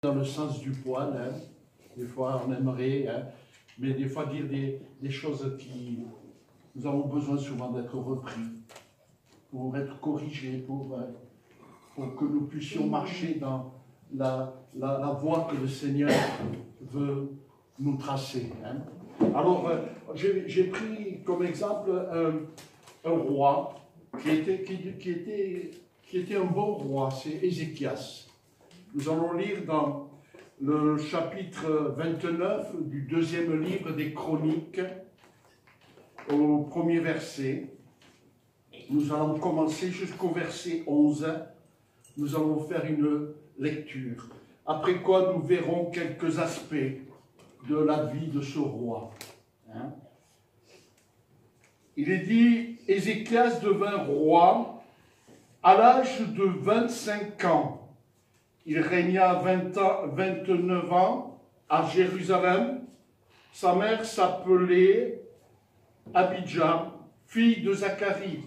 dans le sens du poil, hein. Des fois on aimerait, hein, mais des fois dire des choses qui... Nous avons besoin souvent d'être repris, pour être corrigés, pour que nous puissions marcher dans la voie que le Seigneur veut nous tracer. Hein. Alors, j'ai pris comme exemple un roi qui était un bon roi, c'est Ézéchias. Nous allons lire dans le chapitre 29 du deuxième livre des Chroniques, au premier verset. Nous allons commencer jusqu'au verset 11. Nous allons faire une lecture. Après quoi, nous verrons quelques aspects de la vie de ce roi. Hein? Il est dit, Ézéchias devint roi à l'âge de 25 ans. Il régna 29 ans à Jérusalem. Sa mère s'appelait Abijah, fille de Zacharie.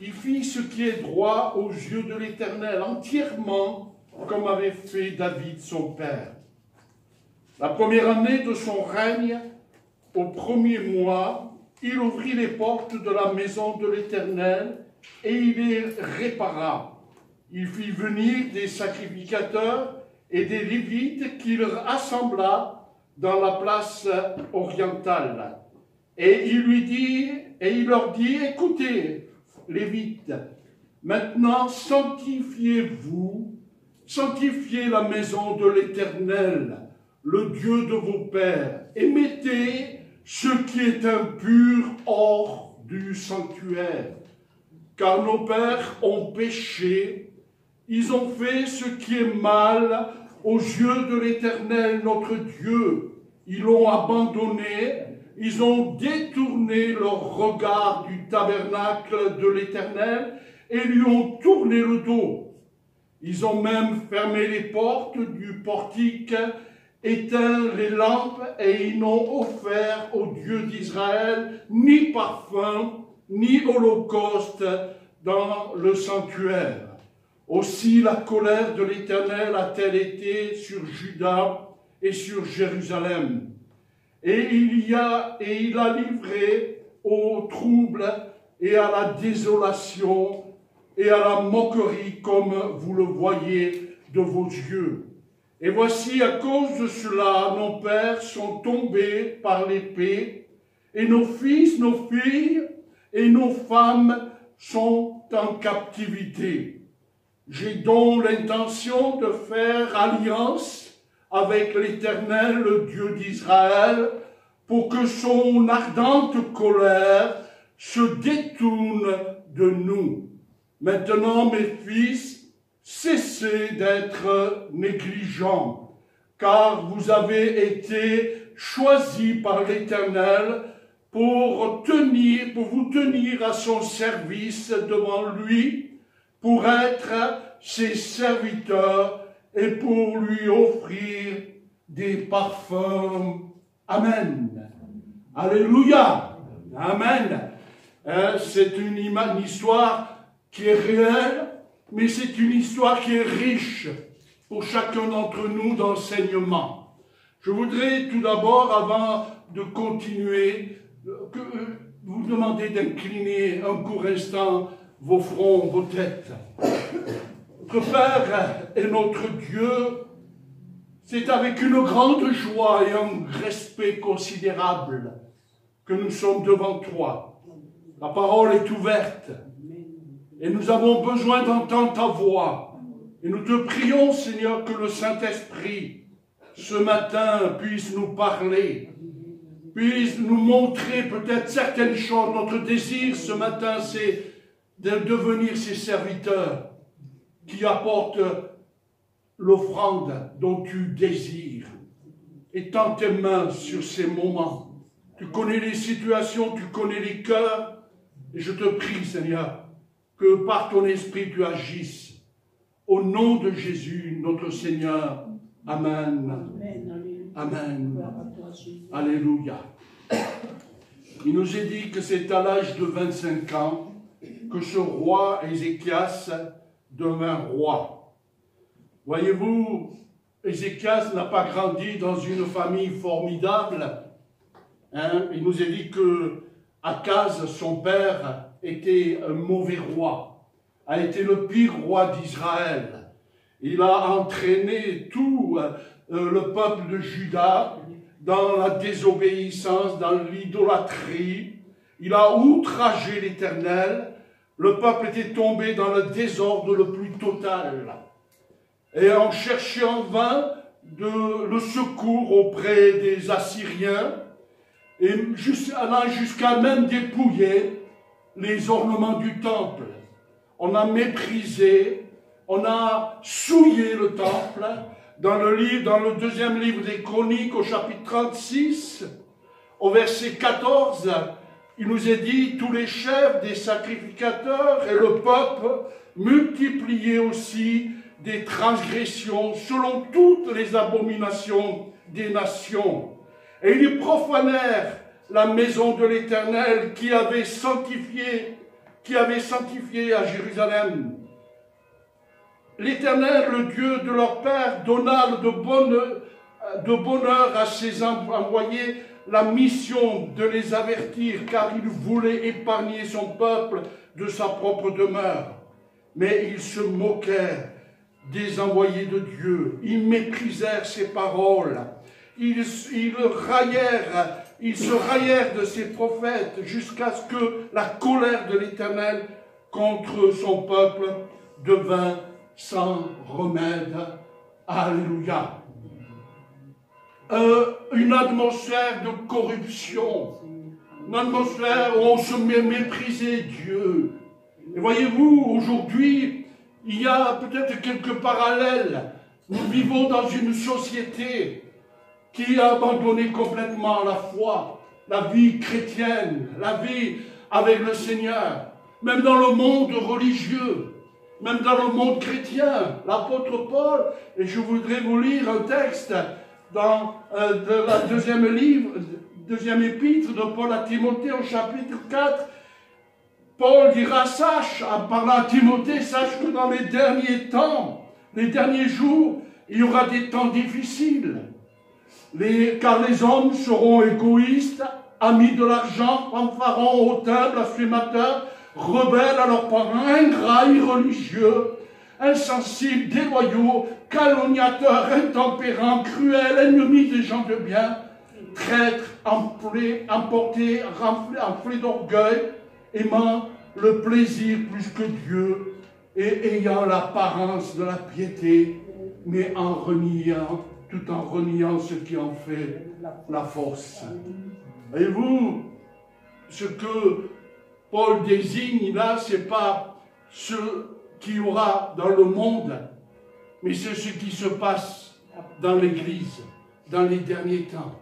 Il fit ce qui est droit aux yeux de l'Éternel, entièrement comme avait fait David son père. La première année de son règne, au premier mois, il ouvrit les portes de la maison de l'Éternel et il les répara. Il fit venir des sacrificateurs et des Lévites qu'il assembla dans la place orientale. Et il leur dit, écoutez, Lévites, maintenant sanctifiez-vous, sanctifiez la maison de l'Éternel, le Dieu de vos pères, et mettez ce qui est impur hors du sanctuaire. Car nos pères ont péché, ils ont fait ce qui est mal aux yeux de l'Éternel, notre Dieu. Ils l'ont abandonné, ils ont détourné leur regard du tabernacle de l'Éternel et lui ont tourné le dos. Ils ont même fermé les portes du portique, éteint les lampes et ils n'ont offert au Dieu d'Israël ni parfum, ni holocauste dans le sanctuaire. Aussi la colère de l'Éternel a-t-elle été sur Juda et sur Jérusalem. Et il a livré au trouble et à la désolation et à la moquerie, comme vous le voyez de vos yeux. Et voici, à cause de cela, nos pères sont tombés par l'épée, et nos fils, nos filles et nos femmes sont en captivité. J'ai donc l'intention de faire alliance avec l'Éternel, le Dieu d'Israël, pour que son ardente colère se détourne de nous. Maintenant, mes fils, cessez d'être négligents, car vous avez été choisis par l'Éternel pour vous tenir à son service devant lui, pour être ses serviteurs et pour lui offrir des parfums. Amen. Alléluia. Amen. C'est une histoire qui est réelle, mais c'est une histoire qui est riche pour chacun d'entre nous d'enseignement. Je voudrais tout d'abord, avant de continuer, vous demander d'incliner un court instant vos fronts, vos têtes. Notre Père et notre Dieu, c'est avec une grande joie et un respect considérable que nous sommes devant toi. La parole est ouverte et nous avons besoin d'entendre ta voix. Et nous te prions, Seigneur, que le Saint-Esprit, ce matin, puisse nous parler, puisse nous montrer peut-être certaines choses. Notre désir ce matin, c'est de devenir ses serviteurs qui apportent l'offrande dont tu désires. Étends tes mains sur ces moments. Tu connais les situations, tu connais les cœurs. Et je te prie, Seigneur, que par ton esprit tu agisses. Au nom de Jésus, notre Seigneur. Amen. Amen. Alléluia. Il nous est dit que c'est à l'âge de 25 ans que ce roi Ézéchias devint roi. Voyez-vous, Ézéchias n'a pas grandi dans une famille formidable. Hein. Il nous est dit que Akaz, son père, était un mauvais roi, a été le pire roi d'Israël. Il a entraîné tout le peuple de Juda dans la désobéissance, dans l'idolâtrie. Il a outragé l'Éternel. Le peuple était tombé dans le désordre le plus total. Et on cherchait en vain le secours auprès des Assyriens, et allant jusqu'à même dépouiller les ornements du temple. On a méprisé, on a souillé le temple. Dans le deuxième livre des Chroniques, au chapitre 36, au verset 14, il nous est dit, tous les chefs des sacrificateurs et le peuple multipliaient aussi des transgressions selon toutes les abominations des nations. Et ils profanèrent la maison de l'Éternel qui avait sanctifié à Jérusalem. L'Éternel, le Dieu de leur père, donna de bonheur à ses envoyés la mission de les avertir, car il voulait épargner son peuple de sa propre demeure. Mais ils se moquèrent des envoyés de Dieu, ils méprisèrent ses paroles, ils se raillèrent de ses prophètes, jusqu'à ce que la colère de l'Éternel contre son peuple devint sans remède. Alléluia. Une atmosphère de corruption, une atmosphère où on se méprisait Dieu. Et voyez-vous, aujourd'hui, il y a peut-être quelques parallèles. Nous vivons dans une société qui a abandonné complètement la foi, la vie chrétienne, la vie avec le Seigneur. Même dans le monde religieux, même dans le monde chrétien, l'apôtre Paul, et je voudrais vous lire un texte dans la deuxième épître de Paul à Timothée au chapitre 4, Paul dira, sache, en parlant à Timothée, sache que dans les derniers temps, les derniers jours, il y aura des temps difficiles. Car les hommes seront égoïstes, amis de l'argent, fanfarons, hautains, blasphémateurs, rebelles à leurs parents, ingrats, irreligieux, insensibles, déloyaux, calomniateurs, intempérants, cruels, ennemis des gens de bien, traîtres, emportés, enflés d'orgueil, aimant le plaisir plus que Dieu et ayant l'apparence de la piété, mais tout en reniant ce qui en fait la force. Voyez-vous, ce que Paul désigne là, ce n'est pas ce qu'il y aura dans le monde, mais c'est ce qui se passe dans l'Église, dans les derniers temps.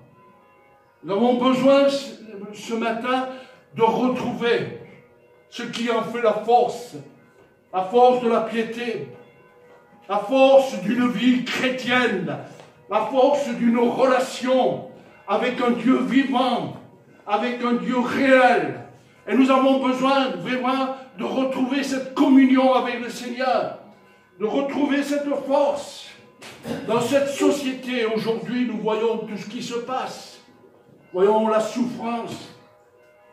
Nous avons besoin ce matin de retrouver ce qui en fait la force de la piété, la force d'une vie chrétienne, la force d'une relation avec un Dieu vivant, avec un Dieu réel. Et nous avons besoin vraiment de retrouver cette communion avec le Seigneur, de retrouver cette force. Dans cette société, aujourd'hui, nous voyons tout ce qui se passe. Nous voyons la souffrance,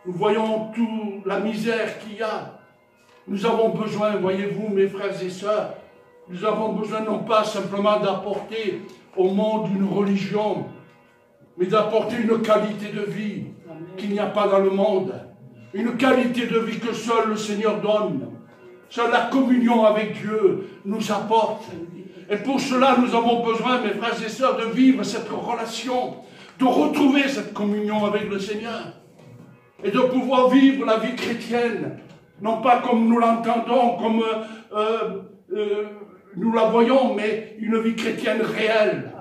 nous voyons toute la misère qu'il y a. Nous avons besoin, voyez-vous, mes frères et sœurs, nous avons besoin non pas simplement d'apporter au monde une religion, mais d'apporter une qualité de vie qu'il n'y a pas dans le monde. Une qualité de vie que seul le Seigneur donne. Seule la communion avec Dieu nous apporte. Et pour cela, nous avons besoin, mes frères et sœurs, de vivre cette relation, de retrouver cette communion avec le Seigneur. Et de pouvoir vivre la vie chrétienne, non pas comme nous l'entendons, comme nous la voyons, mais une vie chrétienne réelle,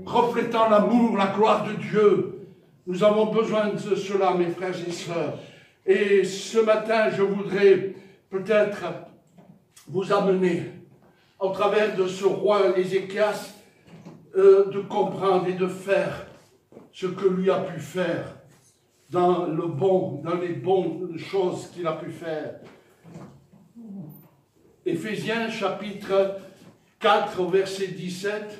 reflétant l'amour, la gloire de Dieu. Nous avons besoin de cela, mes frères et sœurs. Et ce matin, je voudrais peut-être vous amener, au travers de ce roi Ézéchias, de comprendre et de faire ce que lui a pu faire dans les bonnes choses qu'il a pu faire. Éphésiens chapitre 4, verset 17,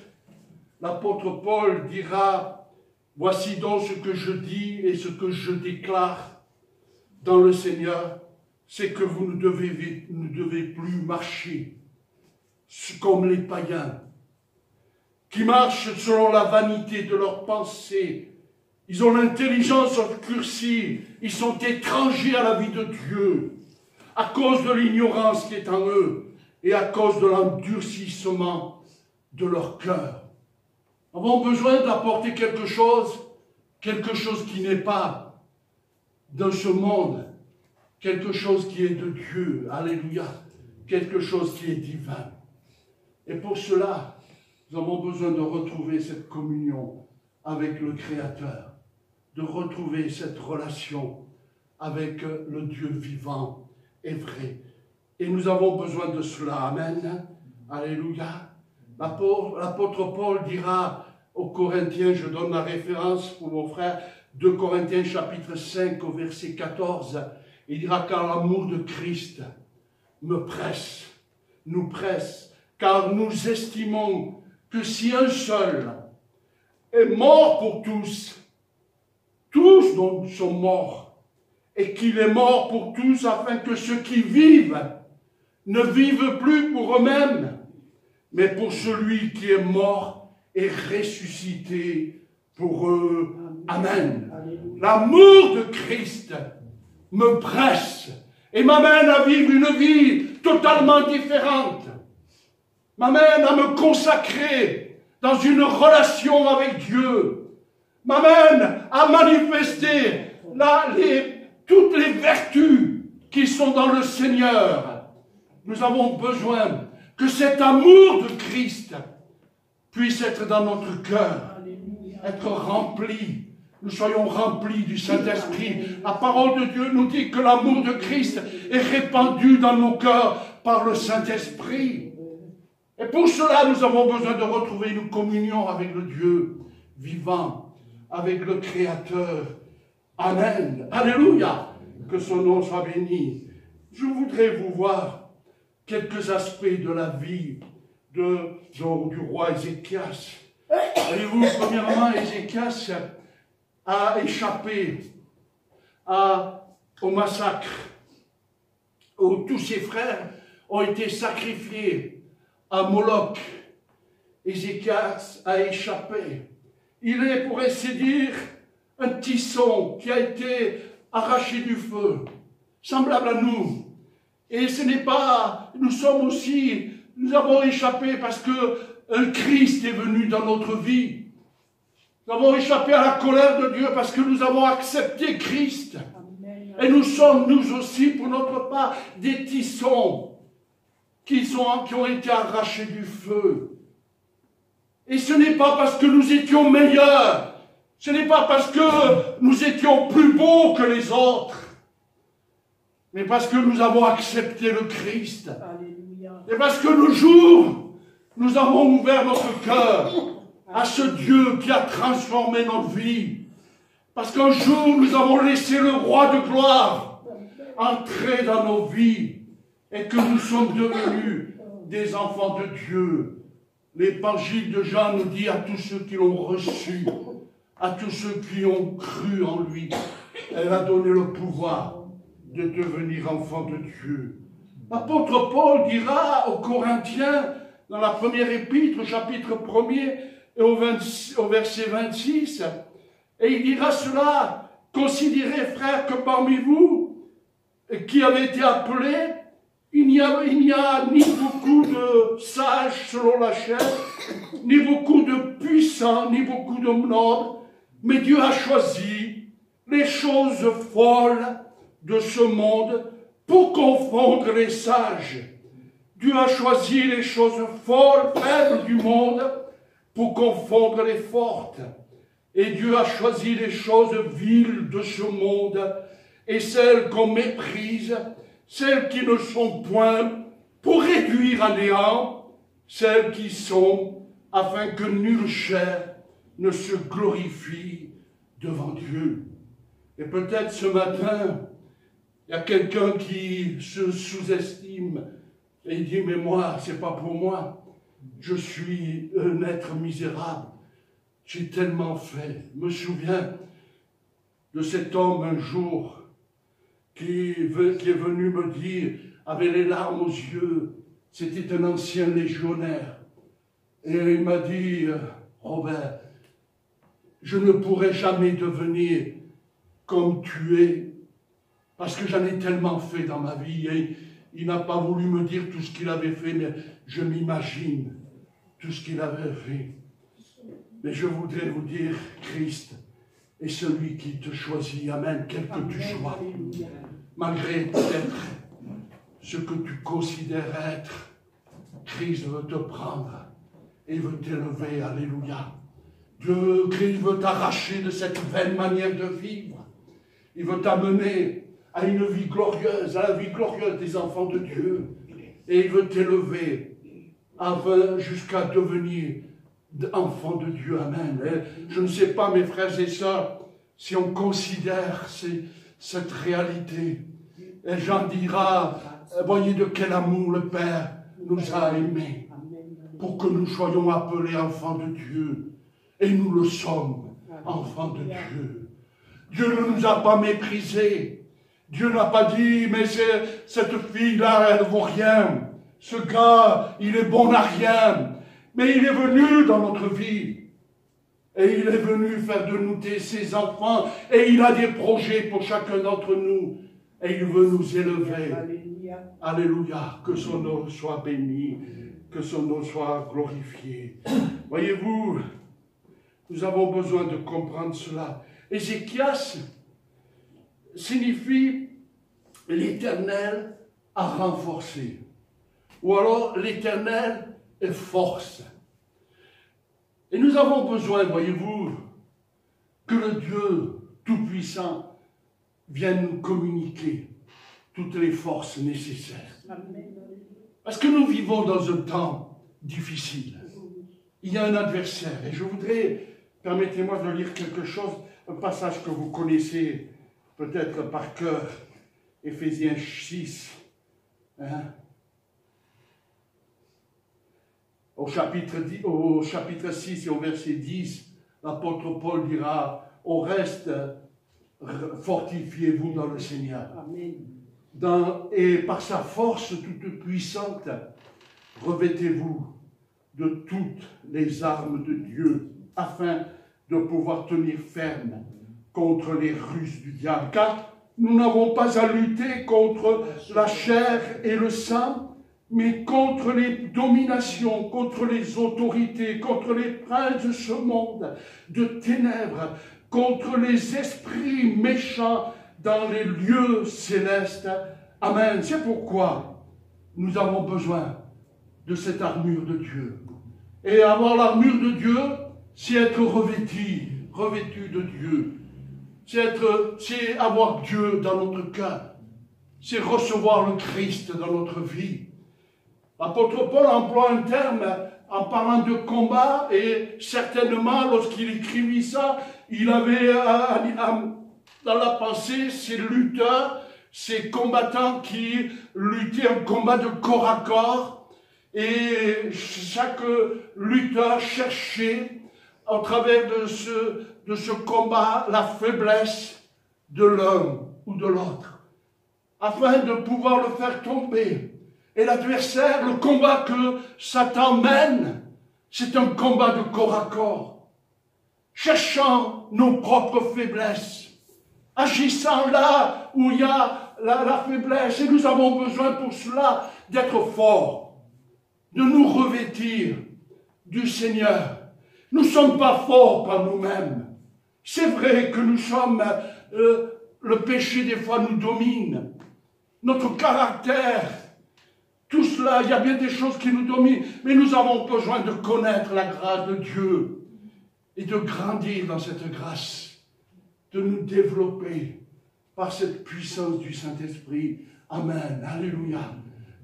l'apôtre Paul dira, « Voici donc ce que je dis et ce que je déclare dans le Seigneur, c'est que vous ne devez plus marcher comme les païens, qui marchent selon la vanité de leurs pensées. Ils ont l'intelligence obscurcie, ils sont étrangers à la vie de Dieu, à cause de l'ignorance qui est en eux et à cause de l'endurcissement de leur cœur. » Nous avons besoin d'apporter quelque chose qui n'est pas de ce monde, quelque chose qui est de Dieu, alléluia, quelque chose qui est divin. Et pour cela, nous avons besoin de retrouver cette communion avec le Créateur, de retrouver cette relation avec le Dieu vivant et vrai. Et nous avons besoin de cela, amen, alléluia. L'apôtre Paul dira aux Corinthiens, je donne la référence pour mon frère, 2 Corinthiens chapitre 5 au verset 14, il dira, car l'amour de Christ me presse, nous presse, car nous estimons que si un seul est mort pour tous, tous donc sont morts, et qu'il est mort pour tous afin que ceux qui vivent ne vivent plus pour eux-mêmes, mais pour celui qui est mort et ressuscité pour eux. Amen. L'amour de Christ me presse et m'amène à vivre une vie totalement différente. M'amène à me consacrer dans une relation avec Dieu. M'amène à manifester toutes les vertus qui sont dans le Seigneur. Nous avons besoin que cet amour de Christ puisse être dans notre cœur, être rempli. Nous soyons remplis du Saint-Esprit. La parole de Dieu nous dit que l'amour de Christ est répandu dans nos cœurs par le Saint-Esprit. Et pour cela, nous avons besoin de retrouver une communion avec le Dieu vivant, avec le Créateur. Amen. Alléluia. Que son nom soit béni. Je voudrais vous voir quelques aspects de la vie du roi Ézéchias. Voyez-vous, premièrement, Ézéchias a échappé au massacre où tous ses frères ont été sacrifiés à Moloch. Ézéchias a échappé. Il est, pour ainsi dire, un tisson qui a été arraché du feu, semblable à nous. Et ce n'est pas, nous avons échappé parce que Christ est venu dans notre vie. Nous avons échappé à la colère de Dieu parce que nous avons accepté Christ. Et nous sommes, nous aussi, pour notre part, des tissons qui ont été arrachés du feu. Et ce n'est pas parce que nous étions meilleurs, ce n'est pas parce que nous étions plus beaux que les autres, mais parce que nous avons accepté le Christ. Alléluia. Et parce que le jour, nous avons ouvert notre cœur à ce Dieu qui a transformé notre vie. Parce qu'un jour, nous avons laissé le roi de gloire entrer dans nos vies et que nous sommes devenus des enfants de Dieu. L'évangile de Jean nous dit à tous ceux qui l'ont reçu, à tous ceux qui ont cru en lui, elle a donné le pouvoir de devenir enfant de Dieu. L'apôtre Paul dira aux Corinthiens, dans la première épître, chapitre 1er, et au verset 26, et il dira cela, considérez, frères, que parmi vous, qui avez été appelés, il n'y a ni beaucoup de sages selon la chair, ni beaucoup de puissants, ni beaucoup de nobles, mais Dieu a choisi les choses folles de ce monde pour confondre les sages. Dieu a choisi les choses folles, faibles du monde pour confondre les fortes. Et Dieu a choisi les choses viles de ce monde et celles qu'on méprise, celles qui ne sont point, pour réduire à néant celles qui sont, afin que nulle chair ne se glorifie devant Dieu. Et peut-être ce matin, il y a quelqu'un qui se sous-estime et il dit, mais moi, c'est pas pour moi. Je suis un être misérable. j'ai tellement fait. Je me souviens de cet homme un jour qui est venu me dire, avec les larmes aux yeux, c'était un ancien légionnaire. Et il m'a dit, Robert, je ne pourrai jamais devenir comme tu es, parce que j'en ai tellement fait dans ma vie. Et il n'a pas voulu me dire tout ce qu'il avait fait, mais je m'imagine tout ce qu'il avait fait. Mais je voudrais vous dire, Christ est celui qui te choisit. Amen, quel que tu sois. Malgré peut-être ce que tu considères être, Christ veut te prendre et veut t'élever. Alléluia. Christ veut t'arracher de cette vaine manière de vivre. Il veut t'amener à une vie glorieuse, à la vie glorieuse des enfants de Dieu. Et il veut t'élever jusqu'à devenir enfant de Dieu. Amen. Et je ne sais pas, mes frères et sœurs, si on considère cette réalité. Et Jean dira, voyez de quel amour le Père nous a aimés, pour que nous soyons appelés enfants de Dieu. Et nous le sommes, enfants de Dieu. Dieu ne nous a pas méprisés. Dieu n'a pas dit, mais cette fille-là, elle ne vaut rien. Ce gars, il est bon à rien. Mais il est venu dans notre vie. Et il est venu faire de nous ses enfants. Et il a des projets pour chacun d'entre nous. Et il veut nous élever. Alléluia. Alléluia. Que son nom soit béni. Que son nom soit glorifié. Voyez-vous, nous avons besoin de comprendre cela. Ézéchias signifie l'Éternel a renforcé. Ou alors l'Éternel est force. Et nous avons besoin, voyez-vous, que le Dieu Tout-Puissant vienne nous communiquer toutes les forces nécessaires. Parce que nous vivons dans un temps difficile. Il y a un adversaire. Et je voudrais, permettez-moi de lire quelque chose, un passage que vous connaissez peut-être par cœur, Éphésiens 6. Au chapitre 6 et au verset 10, l'apôtre Paul dira, au reste, fortifiez-vous dans le Seigneur. Amen. Et par sa force toute puissante, revêtez-vous de toutes les armes de Dieu, afin de pouvoir tenir ferme contre les ruses du diable. Car nous n'avons pas à lutter contre la chair et le sang, mais contre les dominations, contre les autorités, contre les princes de ce monde de ténèbres, contre les esprits méchants dans les lieux célestes. Amen. C'est pourquoi nous avons besoin de cette armure de Dieu. Et avoir l'armure de Dieu, c'est être revêtu de Dieu. C'est avoir Dieu dans notre cœur. C'est recevoir le Christ dans notre vie. L'apôtre Paul emploie un terme en parlant de combat, et certainement, lorsqu'il écrivit ça, il avait dans la pensée ces lutteurs, ces combattants qui luttaient un combat de corps à corps, et chaque lutteur cherchait, au travers de ce combat, la faiblesse de l'un ou de l'autre, afin de pouvoir le faire tomber. Et l'adversaire, le combat que Satan mène, c'est un combat de corps à corps, cherchant nos propres faiblesses, agissant là où il y a la faiblesse. Et nous avons besoin pour cela d'être forts, de nous revêtir du Seigneur. Nous ne sommes pas forts par nous-mêmes. C'est vrai que nous sommes, le péché des fois nous domine, notre caractère, tout cela, il y a bien des choses qui nous dominent, mais nous avons besoin de connaître la grâce de Dieu et de grandir dans cette grâce, de nous développer par cette puissance du Saint-Esprit. Amen. Alléluia.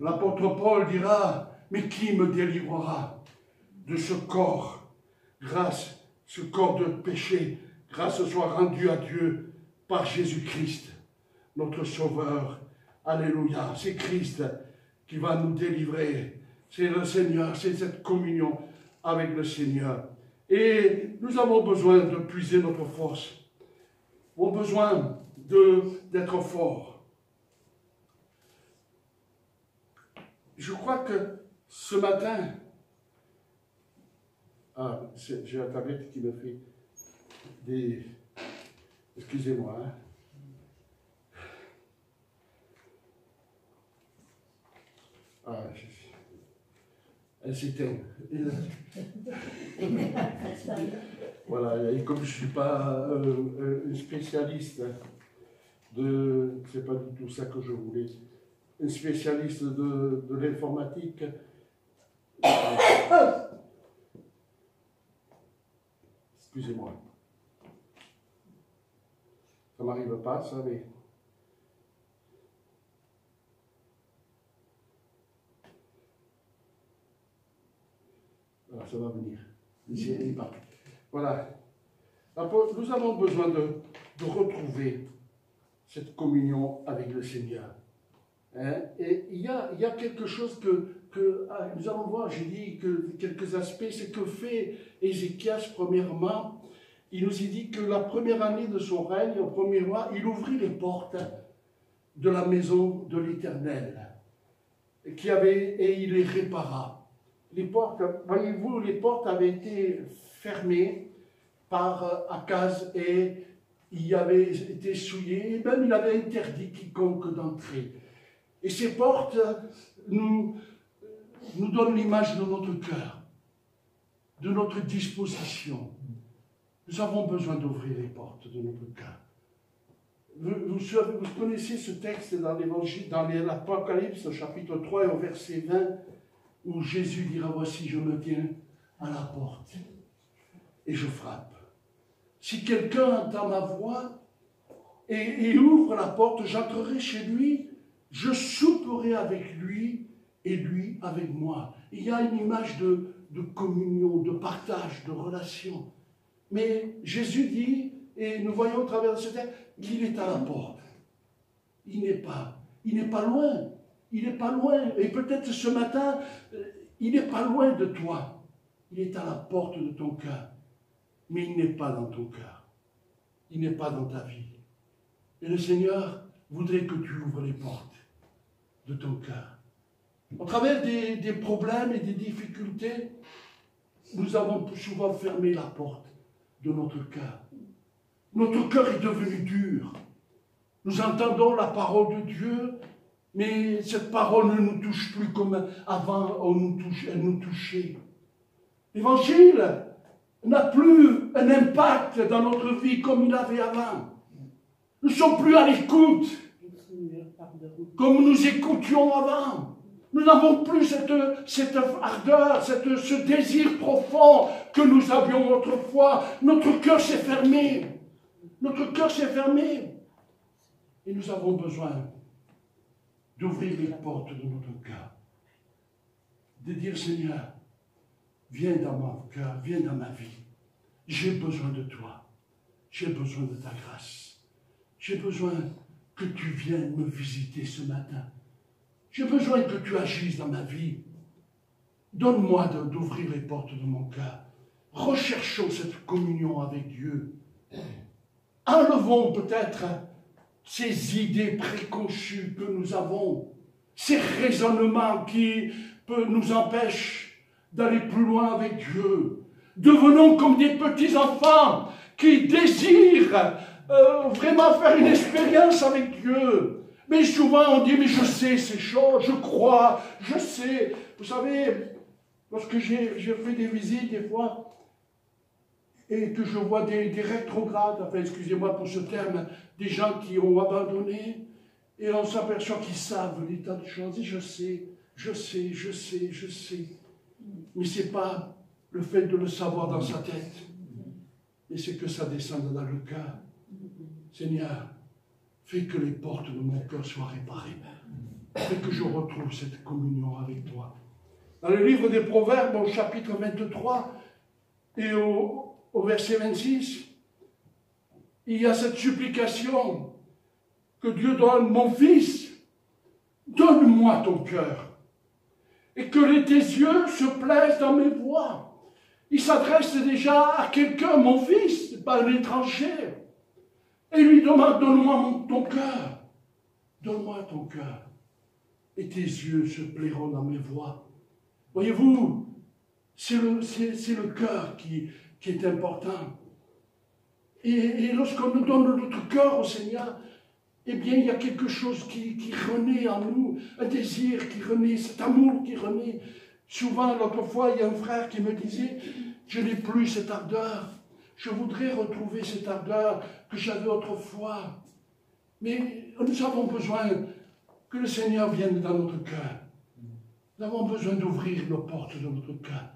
L'apôtre Paul dira, mais qui me délivrera de ce corps, ce corps de péché, grâce soit rendue à Dieu par Jésus-Christ, notre Sauveur. Alléluia. C'est Christ qui va nous délivrer. C'est le Seigneur, c'est cette communion avec le Seigneur. Et nous avons besoin de puiser notre force. Nous avons besoin d'être forts. Je crois que ce matin, j'ai la tablette qui me fait des... Excusez-moi. Elle s'éteint. Voilà, et comme je ne suis pas un spécialiste c'est pas du tout ça que je voulais, un spécialiste de l'informatique, excusez-moi. Ça ne m'arrive pas, ça, mais... Voilà, ça va venir. Voilà. Nous avons besoin de retrouver cette communion avec le Seigneur. Hein? Et il y a quelque chose que nous allons voir, j'ai dit que quelques aspects, c'est que fait Ézéchias premièrement. Il nous y dit que la première année de son règne, au premier mois, il ouvrit les portes de la maison de l'Éternel, et il les répara. Les portes, voyez-vous, les portes avaient été fermées par Akaz et il avait été souillé, et même il avait interdit quiconque d'entrer. Et ces portes nous donnent l'image de notre cœur, de notre disposition. Nous avons besoin d'ouvrir les portes de notre cœur. Vous connaissez ce texte dans l'Évangile, dans l'Apocalypse, chapitre 3 et au verset 20, où Jésus dira, voici, je me tiens à la porte et je frappe. Si quelqu'un entend ma voix et il ouvre la porte, j'entrerai chez lui, je souperai avec lui et lui avec moi. Il y a une image de communion, de partage, de relation. Mais Jésus dit, et nous voyons au travers de ce texte, qu'il est à la porte. Il n'est pas loin. Il n'est pas loin. Et peut-être ce matin, il n'est pas loin de toi. Il est à la porte de ton cœur. Mais il n'est pas dans ton cœur. Il n'est pas dans ta vie. Et le Seigneur voudrait que tu ouvres les portes de ton cœur. Au travers des problèmes et des difficultés, nous avons souvent fermé la porte de notre cœur. Notre cœur est devenu dur. Nous entendons la parole de Dieu, mais cette parole ne nous touche plus comme avant elle nous touchait. L'Évangile n'a plus un impact dans notre vie comme il avait avant. Nous ne sommes plus à l'écoute comme nous écoutions avant. Nous n'avons plus cette ardeur, ce désir profond que nous avions autrefois. Notre cœur s'est fermé. Notre cœur s'est fermé. Et nous avons besoin d'ouvrir les portes de notre cœur. De dire, Seigneur, viens dans mon cœur, viens dans ma vie. J'ai besoin de toi. J'ai besoin de ta grâce. J'ai besoin que tu viennes me visiter ce matin. J'ai besoin que tu agisses dans ma vie. Donne-moi d'ouvrir les portes de mon cœur. Recherchons cette communion avec Dieu. Enlevons peut-être ces idées préconçues que nous avons, ces raisonnements qui nous empêchent d'aller plus loin avec Dieu. Devenons comme des petits enfants qui désirent vraiment faire une expérience avec Dieu. Mais souvent on dit, mais je sais ces choses, je crois, je sais. Vous savez, lorsque j'ai fait des visites des fois, et que je vois des rétrogrades, enfin excusez-moi pour ce terme, des gens qui ont abandonné, et on s'aperçoit qu'ils savent des tas de choses, et je sais. Mais ce n'est pas le fait de le savoir dans sa tête, mais c'est que ça descende dans le cœur. Seigneur, fais que les portes de mon cœur soient réparées. Fais que je retrouve cette communion avec toi. Dans le livre des Proverbes, au chapitre 23 et au verset 26, il y a cette supplication que Dieu donne, mon fils, donne-moi ton cœur, et que tes yeux se plaisent dans mes voies, Il s'adresse déjà à quelqu'un, mon fils, pas un étranger. Et il lui demande, donne-moi ton cœur. Donne-moi ton cœur. Et tes yeux se plairont dans mes voies. Voyez-vous, c'est le cœur qui est important. Et lorsqu'on nous donne notre cœur au Seigneur, eh bien, il y a quelque chose qui renaît en nous, un désir qui renaît, cet amour qui renaît. Souvent, l'autre fois, il y a un frère qui me disait, je n'ai plus cette ardeur. Je voudrais retrouver cette ardeur que j'avais autrefois. Mais nous avons besoin que le Seigneur vienne dans notre cœur. Nous avons besoin d'ouvrir nos portes de notre cœur.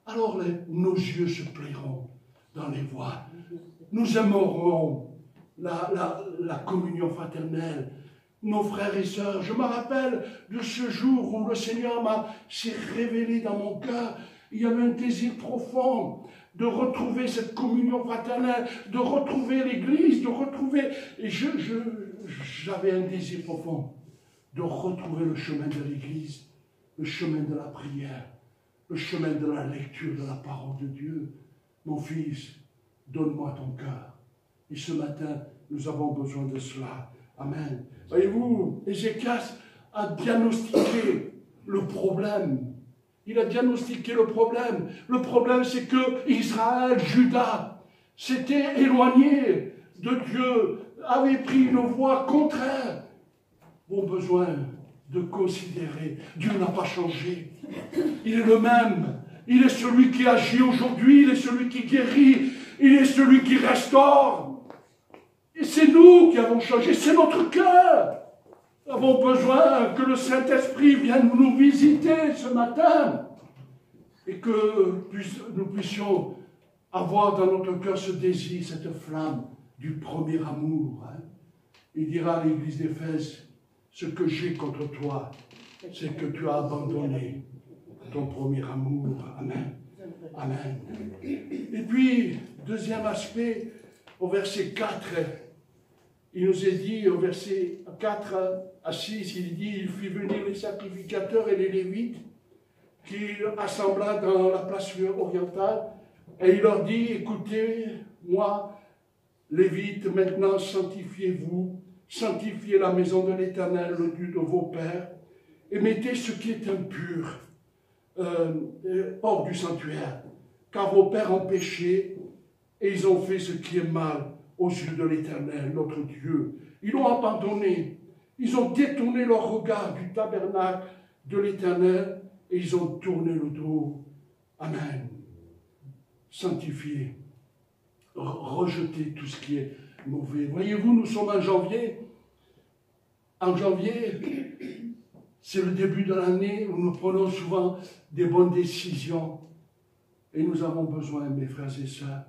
Alors nos yeux se plairont dans les voies. Nous aimerons la communion fraternelle, nos frères et sœurs. Je me rappelle de ce jour où le Seigneur s'est révélé dans mon cœur. Il y avait un désir profond de retrouver cette communion fraternelle, de retrouver l'Église, de retrouver... Et j'avais un désir profond de retrouver le chemin de l'Église, le chemin de la prière, le chemin de la lecture de la parole de Dieu. Mon fils, donne-moi ton cœur. Et ce matin, nous avons besoin de cela. Amen. Voyez-vous, Ézéchias a diagnostiqué le problème. Il a diagnostiqué le problème. Le problème, c'est que Israël, Juda, s'était éloigné de Dieu, avait pris une voie contraire. Ont besoin de considérer, Dieu n'a pas changé. Il est le même. Il est celui qui agit aujourd'hui, il est celui qui guérit, il est celui qui restaure. Et c'est nous qui avons changé, c'est notre cœur. Nous avons besoin que le Saint-Esprit vienne nous visiter ce matin et que nous puissions avoir dans notre cœur ce désir, cette flamme du premier amour. Il dira à l'église d'Éphèse, ce que j'ai contre toi, c'est que tu as abandonné ton premier amour. Amen. Amen. Et puis, deuxième aspect, au verset 4, il nous est dit, au verset 4 à 6, il dit, il fit venir les sacrificateurs et les Lévites, qu'il assembla dans la place orientale, et il leur dit, écoutez-moi, Lévites, maintenant sanctifiez-vous, sanctifiez la maison de l'Éternel, le Dieu de vos pères, et mettez ce qui est impur hors du sanctuaire, car vos pères ont péché, et ils ont fait ce qui est mal aux yeux de l'Éternel, notre Dieu. Ils l'ont abandonné, ils ont détourné leur regard du tabernacle de l'Éternel, et ils ont tourné le dos. Amen. Sanctifiez, rejetez tout ce qui est mauvais. Voyez-vous, nous sommes en janvier. En janvier, c'est le début de l'année où nous prenons souvent des bonnes décisions. Et nous avons besoin, mes frères et sœurs,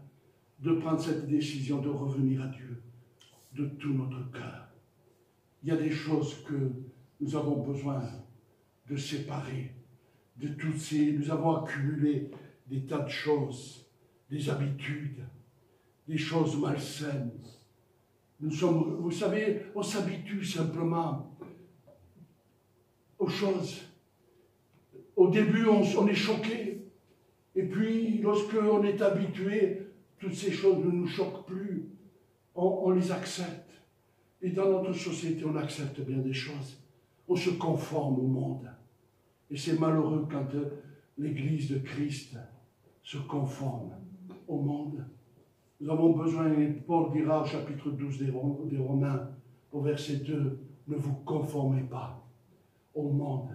de prendre cette décision de revenir à Dieu de tout notre cœur. Il y a des choses que nous avons besoin de séparer de toutes ces... Nous avons accumulé des tas de choses, des habitudes, des choses malsaines. Nous sommes, vous savez, on s'habitue simplement aux choses. Au début, on est choqué. Et puis, lorsqu'on est habitué, toutes ces choses ne nous choquent plus. On les accepte. Et dans notre société, on accepte bien des choses. On se conforme au monde. Et c'est malheureux quand l'Église de Christ se conforme au monde. Nous avons besoin, Paul dira au chapitre 12 des Romains, au verset 2, ne vous conformez pas au monde,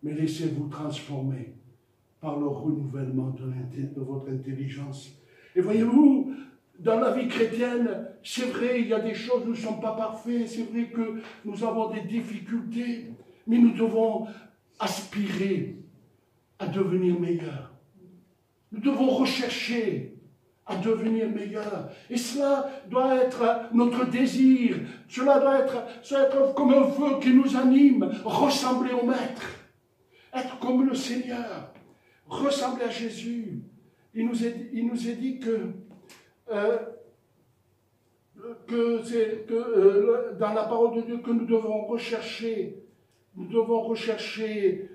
mais laissez-vous transformer par le renouvellement de votre intelligence. Et voyez-vous, dans la vie chrétienne, c'est vrai, il y a des choses, nous ne sommes pas parfaits, c'est vrai que nous avons des difficultés, mais nous devons aspirer à devenir meilleurs. Nous devons rechercher à devenir meilleurs. Et cela doit être notre désir, cela doit être comme un feu qui nous anime, ressembler au Maître, être comme le Seigneur, ressembler à Jésus. Il nous est dit que dans la parole de Dieu que nous devons rechercher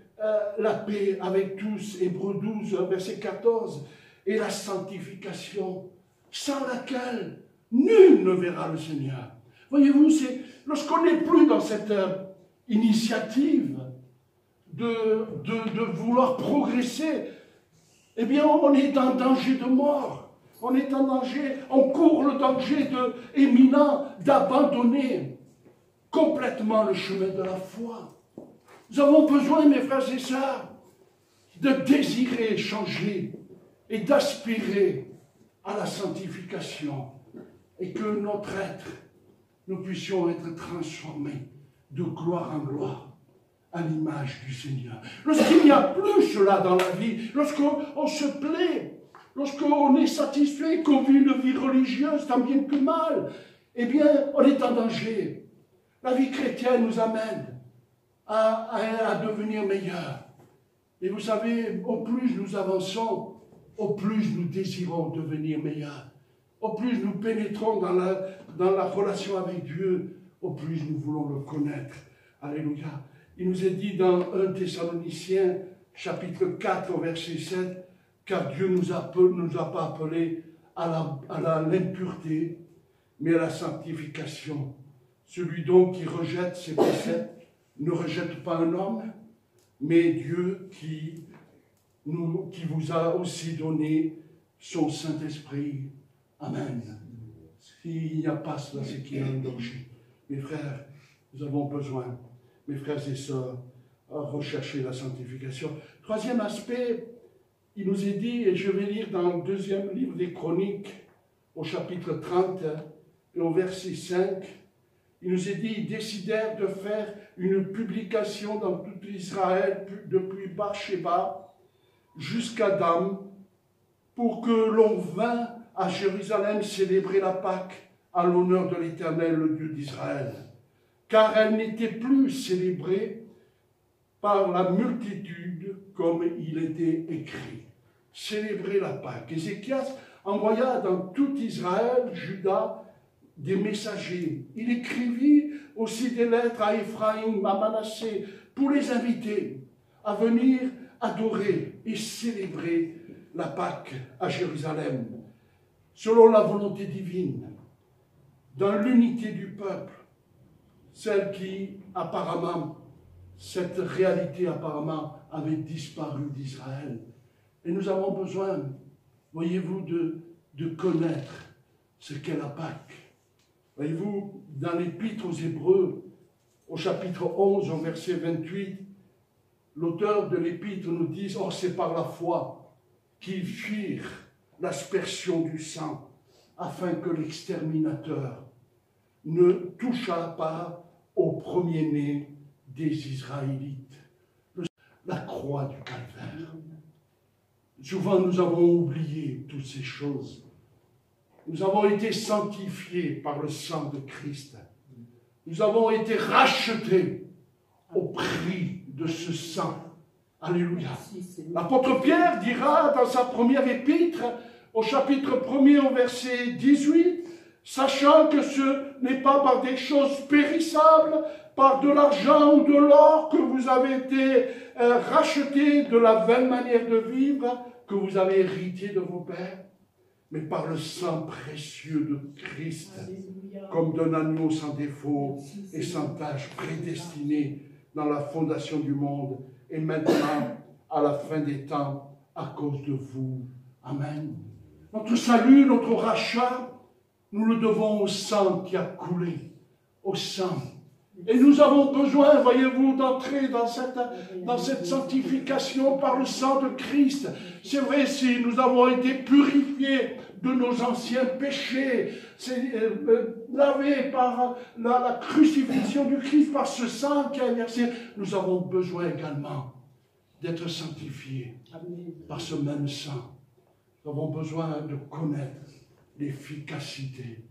la paix avec tous. Hébreux 12, verset 14. et la sanctification, sans laquelle nul ne verra le Seigneur. Voyez-vous, c'est lorsqu'on n'est plus dans cette initiative de vouloir progresser, eh bien, on est en danger de mort. On est en danger, on court le danger éminent d'abandonner complètement le chemin de la foi. Nous avons besoin, mes frères et sœurs, de désirer changer et d'aspirer à la sanctification et que notre être, nous puissions être transformés de gloire en gloire à l'image du Seigneur. Lorsqu'il n'y a plus cela dans la vie, lorsqu'on se plaît, lorsqu'on est satisfait, qu'on vit une vie religieuse tant bien que mal, eh bien, on est en danger. La vie chrétienne nous amène à devenir meilleurs. Et vous savez, au plus nous avançons, au plus nous désirons devenir meilleurs. Au plus nous pénétrons dans la relation avec Dieu, au plus nous voulons le connaître. Alléluia. Il nous est dit dans 1 Thessaloniciens, chapitre 4, verset 7, « Car Dieu nous a pas appelés à l'impureté, mais à la sanctification. Celui donc qui rejette ses préceptes ne rejette pas un homme, mais Dieu qui vous a aussi donné son Saint-Esprit. » Amen. S'il n'y a pas cela, c'est qu'il y a un danger. Mes frères, nous avons besoin, mes frères et sœurs, à rechercher la sanctification. Troisième aspect, il nous est dit, et je vais lire dans le deuxième livre des Chroniques, au chapitre 30 et au verset 5, il nous est dit, ils décidèrent de faire une publication dans tout Israël, depuis Bar-Sheba jusqu'à Dan, pour que l'on vînt à Jérusalem célébrer la Pâque à l'honneur de l'Éternel, le Dieu d'Israël. Car elle n'était plus célébrée par la multitude comme il était écrit. Célébrer la Pâque. Ézéchias envoya dans tout Israël, Juda, des messagers. Il écrivit aussi des lettres à Éphraïm, à Manassé, pour les inviter à venir adorer et célébrer la Pâque à Jérusalem, selon la volonté divine, dans l'unité du peuple, celle qui, apparemment, cette réalité apparemment avait disparu d'Israël. Et nous avons besoin, voyez-vous, de connaître ce qu'est la Pâque. Voyez-vous, dans l'Épître aux Hébreux, au chapitre 11, au verset 28, l'auteur de l'Épître nous dit « Or, c'est par la foi qu'ils firent l'aspersion du sang, afin que l'exterminateur ne touchât pas au premier-né des Israélites. » La croix du calvaire. Souvent, nous avons oublié toutes ces choses. Nous avons été sanctifiés par le sang de Christ. Nous avons été rachetés au prix de ce sang. Alléluia. L'apôtre Pierre dira dans sa première épître, au chapitre 1er, au verset 18, « Sachant que ce n'est pas par des choses périssables, par de l'argent ou de l'or que vous avez été rachetés de la vaine manière de vivre que vous avez hérité de vos pères, mais par le sang précieux de Christ, comme d'un agneau sans défaut et sans tache, prédestiné dans la fondation du monde, et maintenant, à la fin des temps, à cause de vous. » Amen. Notre salut, notre rachat, nous le devons au sang qui a coulé, au sang. Et nous avons besoin, voyez-vous, d'entrer dans cette sanctification par le sang de Christ. C'est vrai, si nous avons été purifiés de nos anciens péchés, lavés par la crucifixion du Christ, par ce sang qui a versé, nous avons besoin également d'être sanctifiés par ce même sang. Nous avons besoin de connaître l'efficacité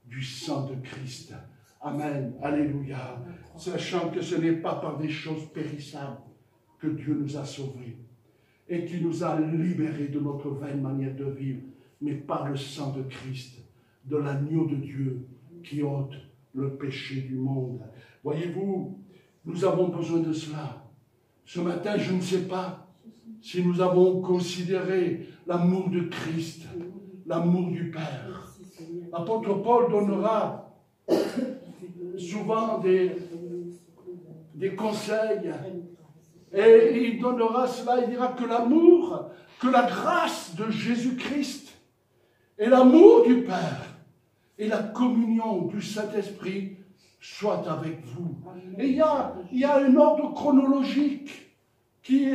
du sang de Christ. Amen. Alléluia. Sachant que ce n'est pas par des choses périssables que Dieu nous a sauvés et qui nous a libérés de notre vaine manière de vivre, mais par le sang de Christ, de l'agneau de Dieu qui ôte le péché du monde. Voyez-vous, nous avons besoin de cela. Ce matin, je ne sais pas si nous avons considéré l'amour de Christ, l'amour du Père. L'apôtre Paul donnera souvent des conseils. Et il donnera cela, il dira que l'amour, que la grâce de Jésus-Christ et l'amour du Père et la communion du Saint-Esprit soient avec vous. Et il y a un ordre chronologique qui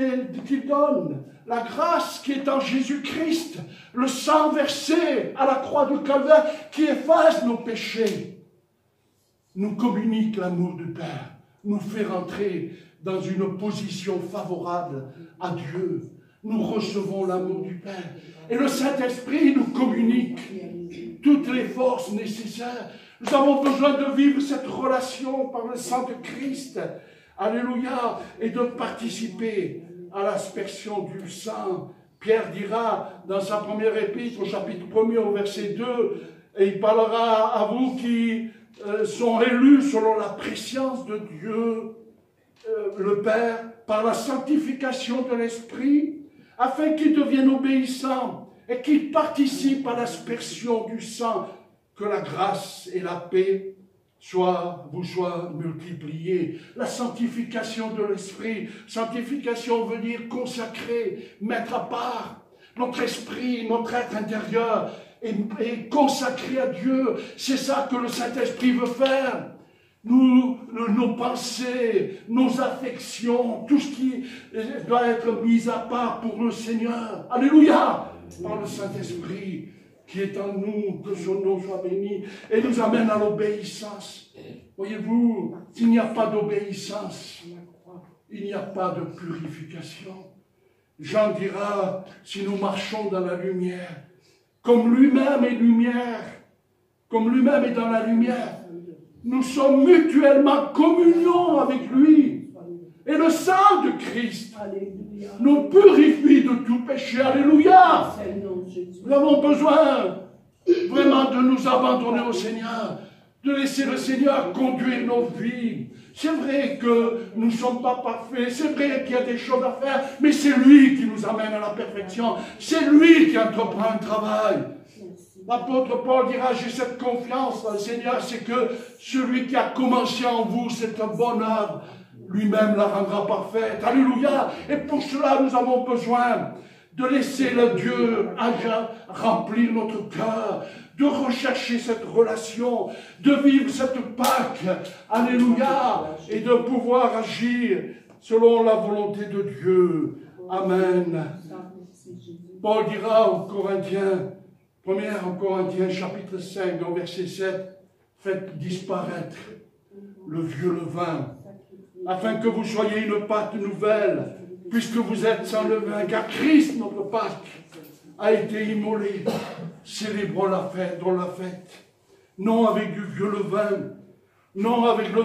donne la grâce qui est en Jésus-Christ, le sang versé à la croix du Calvaire qui efface nos péchés, nous communique l'amour du Père, nous fait rentrer dans une position favorable à Dieu. Nous recevons l'amour du Père. Et le Saint-Esprit nous communique toutes les forces nécessaires. Nous avons besoin de vivre cette relation par le sang de Christ. Alléluia. Et de participer à l'aspersion du sang. Pierre dira dans sa première épître, au chapitre 1er, au verset 2, et il parlera à vous qui sont élus selon la préscience de Dieu, le Père, par la sanctification de l'Esprit, afin qu'ils deviennent obéissants et qu'ils participent à l'aspersion du sang, que la grâce et la paix vous soient multipliées. La sanctification de l'Esprit, sanctification veut dire consacrer, mettre à part notre esprit, notre être intérieur, et consacrer à Dieu. C'est ça que le Saint-Esprit veut faire. Nos pensées, nos affections, tout ce qui doit être mis à part pour le Seigneur. Alléluia! Par le Saint-Esprit qui est en nous, que son nom soit béni, et nous amène à l'obéissance. Voyez-vous, s'il n'y a pas d'obéissance, il n'y a pas de purification. Jean dira, si nous marchons dans la lumière, comme lui-même est lumière, comme lui-même est dans la lumière, nous sommes mutuellement en communion avec lui. Et le sang de Christ nous purifie de tout péché. Alléluia! Nous avons besoin vraiment de nous abandonner au Seigneur, de laisser le Seigneur conduire nos vies. C'est vrai que nous ne sommes pas parfaits, c'est vrai qu'il y a des choses à faire, mais c'est lui qui nous amène à la perfection. C'est lui qui entreprend un travail. L'apôtre Paul dira, j'ai cette confiance dans le Seigneur, c'est que celui qui a commencé en vous cette bonne œuvre, lui-même la rendra parfaite. Alléluia! Et pour cela, nous avons besoin de laisser le Dieu remplir notre cœur, de rechercher cette relation, de vivre cette Pâque. Alléluia! Et de pouvoir agir selon la volonté de Dieu. Amen. Paul dira aux Corinthiens, 1 Corinthiens chapitre 5, au verset 7, faites disparaître le vieux levain, afin que vous soyez une pâte nouvelle, puisque vous êtes sans levain, car Christ, notre Pâque, a été immolé. Célébrons la fête, non avec du vieux levain, non avec le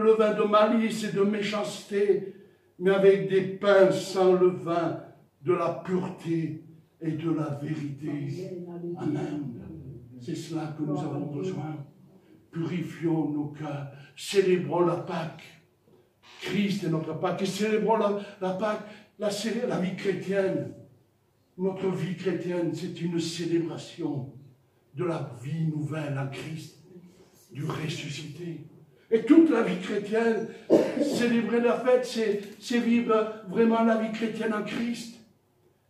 levain de malice et de méchanceté, mais avec des pains sans levain, de la pureté et de la vérité. Amen. C'est cela que nous avons besoin. Purifions nos cœurs, célébrons la Pâque. Christ est notre Pâque, et célébrons la Pâque, la vie chrétienne. Notre vie chrétienne, c'est une célébration de la vie nouvelle en Christ, du ressuscité. Et toute la vie chrétienne, célébrer la fête, c'est vivre vraiment la vie chrétienne en Christ.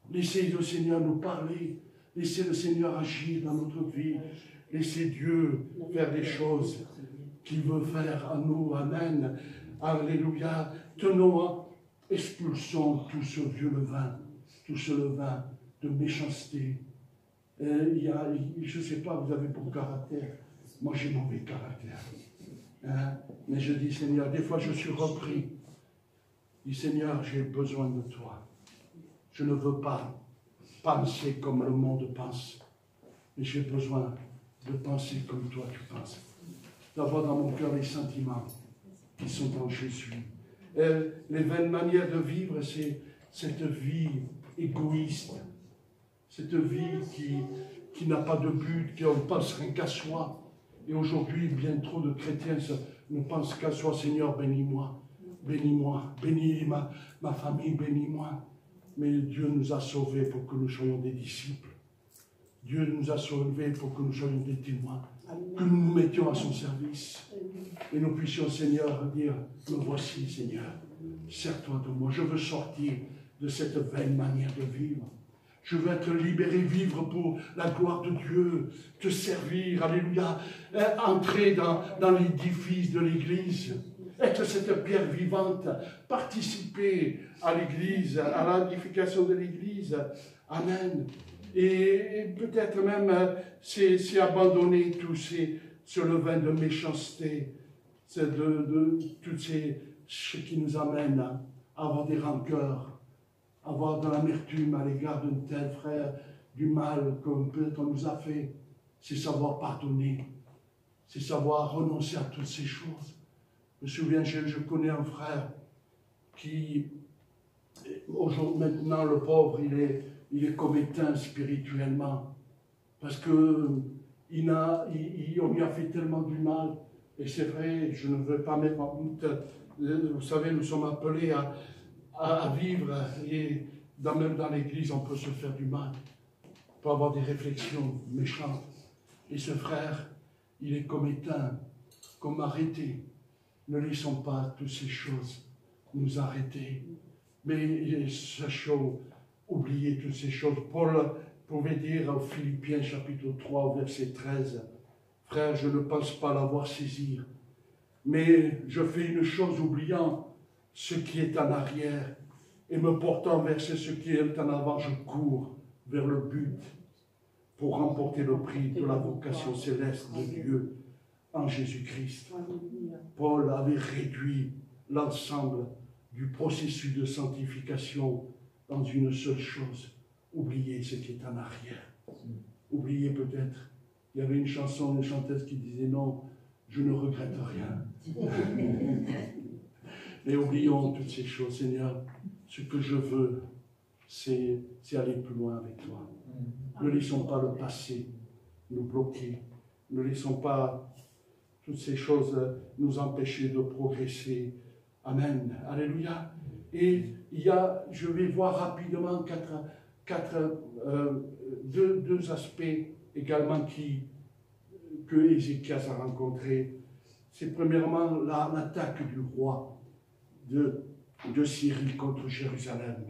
Laissez le Seigneur nous parler, laissez le Seigneur agir dans notre vie, laissez Dieu faire des choses qu'il veut faire en nous. Amen. Alléluia. Tenons, expulsons tout ce vieux levain, tout ce levain de méchanceté. Je ne sais pas, vous avez bon caractère. Moi, j'ai mauvais caractère. Hein? Mais je dis, Seigneur, des fois, je suis repris. Je dis, Seigneur, j'ai besoin de toi. Je ne veux pas penser comme le monde pense. Mais j'ai besoin de penser comme toi tu penses. D'avoir dans mon cœur les sentiments qui sont en Jésus. Les vaines manières de vivre, c'est cette vie égoïste, cette vie qui n'a pas de but, qui ne pense rien qu'à soi. Et aujourd'hui, bien trop de chrétiens ne pensent qu'à soi. Seigneur, bénis-moi, bénis-moi, bénis ma famille, bénis-moi. Mais Dieu nous a sauvés pour que nous soyons des disciples. Dieu nous a sauvés pour que nous soyons des témoins, que nous nous mettions à son service. Et nous puissions, Seigneur, dire, me voici, Seigneur, sers-toi de moi. Je veux sortir de cette vaine manière de vivre. Je veux être libéré, vivre pour la gloire de Dieu, te servir, alléluia, entrer dans l'édifice de l'Église, être cette pierre vivante, participer à l'Église, à l'édification de l'Église. Amen. Et peut-être même c'est abandonner tout ce levain de méchanceté, tout ce qui nous amène à avoir des rancœurs, avoir de l'amertume à l'égard d'un tel frère, du mal que peut-être on nous a fait. C'est savoir pardonner, c'est savoir renoncer à toutes ces choses. Je me souviens, je connais un frère qui, aujourd'hui, maintenant, le pauvre, il est comme éteint spirituellement, parce qu'on lui a fait tellement du mal. Et c'est vrai, je ne veux pas mettre en doute, vous savez, nous sommes appelés à vivre, et même dans l'Église, on peut se faire du mal, on peut avoir des réflexions méchantes. Et ce frère, il est comme éteint, comme arrêté. Ne laissons pas toutes ces choses nous arrêter, mais sachons oublier toutes ces choses. Paul pouvait dire aux Philippiens chapitre 3, verset 13, « Frère, je ne pense pas l'avoir saisi, mais je fais une chose oubliant ce qui est en arrière, et me portant vers ce qui est en avant, je cours vers le but pour remporter le prix de la vocation céleste de Dieu en Jésus-Christ. » Paul avait réduit l'ensemble du processus de sanctification dans une seule chose, oublier ce qui est en arrière. Oublier peut-être, il y avait une chanson, une chanteuse qui disait « Non, je ne regrette rien. » Mais oublions toutes ces choses, Seigneur. Ce que je veux, c'est aller plus loin avec toi. Ne laissons pas le passé nous bloquer. Ne laissons pas toutes ces choses nous empêcher de progresser. Amen. Alléluia. Et je vais voir rapidement deux aspects également que Ézéchias a rencontrés. C'est premièrement l'attaque du roi de Syrie contre Jérusalem.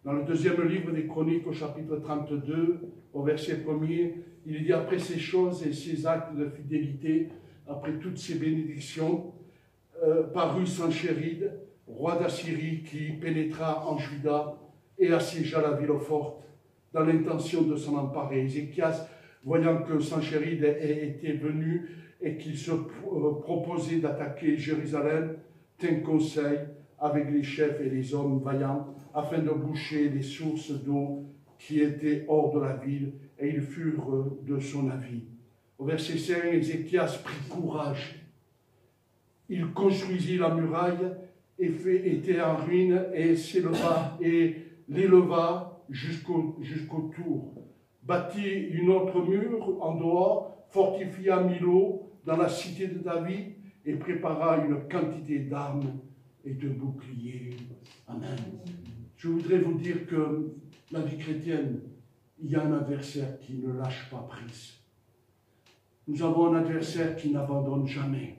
Dans le deuxième livre des Chroniques, au chapitre 32, au verset 1er, il dit « Après ces choses et ces actes de fidélité, après toutes ces bénédictions, parut Sanchérib, roi d'Assyrie, qui pénétra en Juda et assiégea la ville forte, dans l'intention de s'en emparer. Ézéchias, voyant que Sanchérib était venu et qu'il se proposait d'attaquer Jérusalem, tint conseil avec les chefs et les hommes vaillants, afin de boucher les sources d'eau qui étaient hors de la ville, et ils furent de son avis. Au verset 5, Ézéchias prit courage. Il construisit la muraille, était en ruine, et s'éleva, et l'éleva jusqu'au tour. Bâtit une autre mur en dehors, fortifia Milo dans la cité de David, et prépara une quantité d'armes et de boucliers. Amen. Je voudrais vous dire que la vie chrétienne, il y a un adversaire qui ne lâche pas prise. Nous avons un adversaire qui n'abandonne jamais.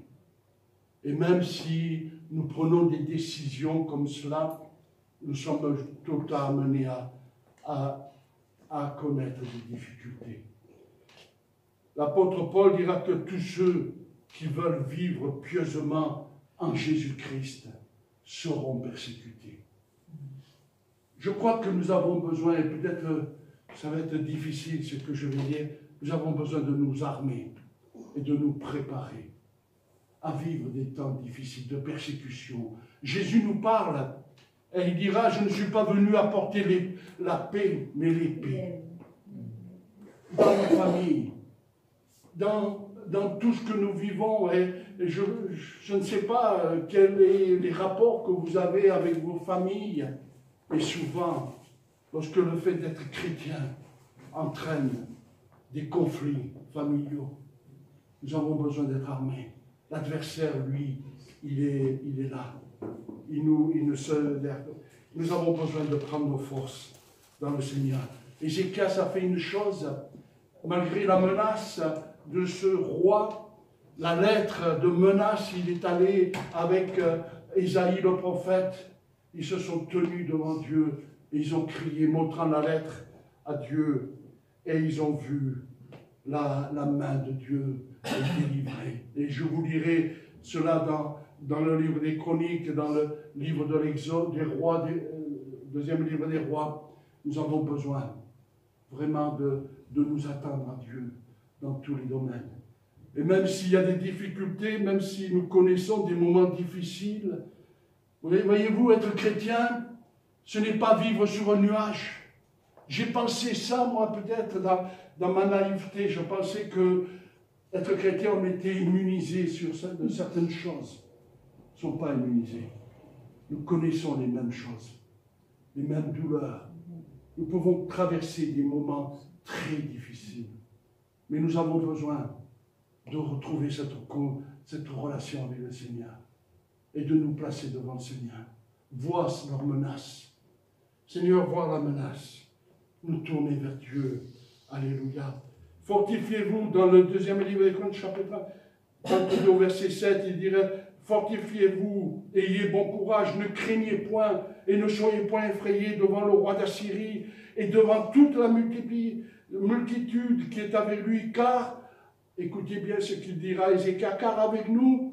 Et même si nous prenons des décisions comme cela, nous sommes tout le temps amenés à connaître des difficultés. L'apôtre Paul dira que tous ceux qui veulent vivre pieusement en Jésus-Christ seront persécutés. Je crois que nous avons besoin, et peut-être ça va être difficile ce que je vais dire, nous avons besoin de nous armer et de nous préparer à vivre des temps difficiles de persécution. Jésus nous parle et il dira « Je ne suis pas venu apporter la paix, mais l'épée. » Dans nos familles, dans tout ce que nous vivons, et je ne sais pas quels sont les rapports que vous avez avec vos familles, mais souvent, lorsque le fait d'être chrétien entraîne des conflits familiaux, nous avons besoin d'être armés. L'adversaire, lui, il est là. Nous avons besoin de prendre nos forces dans le Seigneur. Ézéchias a fait une chose, malgré la menace de ce roi, la lettre de menace, il est allé avec Ésaïe le prophète. Ils se sont tenus devant Dieu et ils ont crié, montrant la lettre à Dieu. Et ils ont vu la main de Dieu est délivrée. Et je vous lirai cela dans le livre des Chroniques, dans le livre de l'Exode, des rois, deuxième livre des rois. Nous avons besoin vraiment de nous attendre à Dieu dans tous les domaines. Et même s'il y a des difficultés, même si nous connaissons des moments difficiles, voyez-vous, être chrétien, ce n'est pas vivre sur un nuage. J'ai pensé ça, moi, peut-être, dans ma naïveté. Je pensais que être chrétien, on était immunisé de certaines choses. Nous ne sommes pas immunisés. Nous connaissons les mêmes choses, les mêmes douleurs. Nous pouvons traverser des moments très difficiles. Mais nous avons besoin de retrouver cette relation avec le Seigneur et de nous placer devant le Seigneur. Voir leur menace. Seigneur, voir la menace. Nous tourner vers Dieu. Alléluia. Fortifiez-vous dans le deuxième livre des Chroniques, chapitre 32, verset 7, il dirait, fortifiez-vous, ayez bon courage, ne craignez point et ne soyez point effrayés devant le roi d'Assyrie et devant toute la multitude qui est avec lui, car, écoutez bien ce qu'il dira Ézéchias, car avec nous